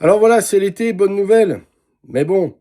Alors voilà, c'est l'été, bonne nouvelle. Mais bon,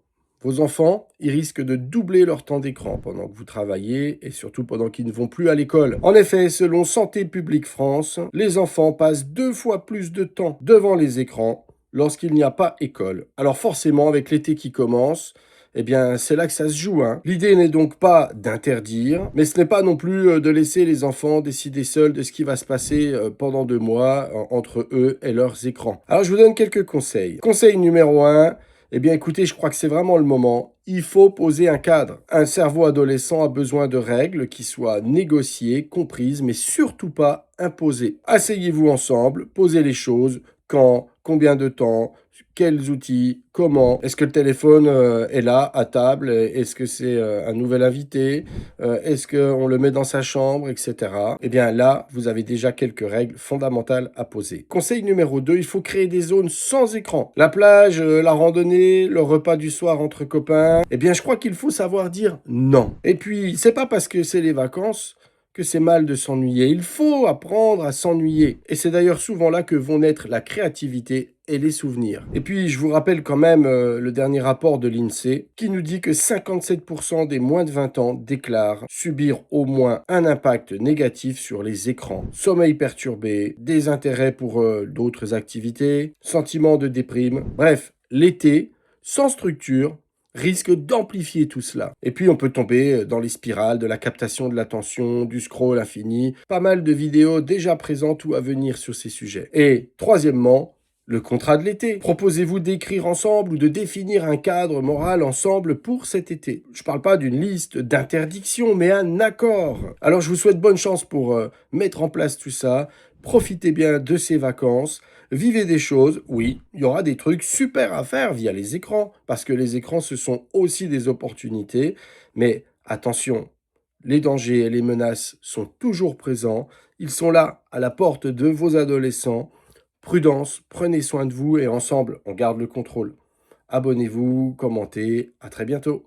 vos enfants, ils risquent de doubler leur temps d'écran pendant que vous travaillez et surtout pendant qu'ils ne vont plus à l'école. En effet, selon Santé publique France, les enfants passent 2 fois plus de temps devant les écrans lorsqu'il n'y a pas école. Alors forcément, avec l'été qui commence, eh bien, c'est là que ça se joue, hein. L'idée n'est donc pas d'interdire, mais ce n'est pas non plus de laisser les enfants décider seuls de ce qui va se passer pendant 2 mois entre eux et leurs écrans. Alors, je vous donne quelques conseils. Conseil numéro un, eh bien, écoutez, je crois que c'est vraiment le moment. Il faut poser un cadre. Un cerveau adolescent a besoin de règles qui soient négociées, comprises, mais surtout pas imposées. Asseyez-vous ensemble, posez les choses, quand, combien de temps, quels outils, comment. Est-ce que le téléphone est là, à table? Est-ce que c'est un nouvel invité? Est-ce qu'on le met dans sa chambre, etc. Eh bien là, vous avez déjà quelques règles fondamentales à poser. Conseil numéro 2, il faut créer des zones sans écran. La plage, la randonnée, le repas du soir entre copains. Eh bien, je crois qu'il faut savoir dire non. Et puis, c'est pas parce que c'est les vacances que c'est mal de s'ennuyer. Il faut apprendre à s'ennuyer. Et c'est d'ailleurs souvent là que vont naître la créativité et les souvenirs. Et puis, je vous rappelle quand même le dernier rapport de l'INSEE qui nous dit que 57% des moins de 20 ans déclarent subir au moins un impact négatif sur les écrans. Sommeil perturbé, désintérêt pour d'autres activités, sentiment de déprime. Bref, l'été, sans structure, risque d'amplifier tout cela. Et puis on peut tomber dans les spirales de la captation de l'attention, du scroll infini, pas mal de vidéos déjà présentes ou à venir sur ces sujets. Et troisièmement, le contrat de l'été. Proposez-vous d'écrire ensemble ou de définir un cadre moral ensemble pour cet été. Je ne parle pas d'une liste d'interdictions, mais un accord. Alors je vous souhaite bonne chance pour mettre en place tout ça. Profitez bien de ces vacances. Vivez des choses, oui, il y aura des trucs super à faire via les écrans, parce que les écrans, ce sont aussi des opportunités. Mais attention, les dangers et les menaces sont toujours présents. Ils sont là, à la porte de vos adolescents. Prudence, prenez soin de vous et ensemble, on garde le contrôle. Abonnez-vous, commentez, à très bientôt.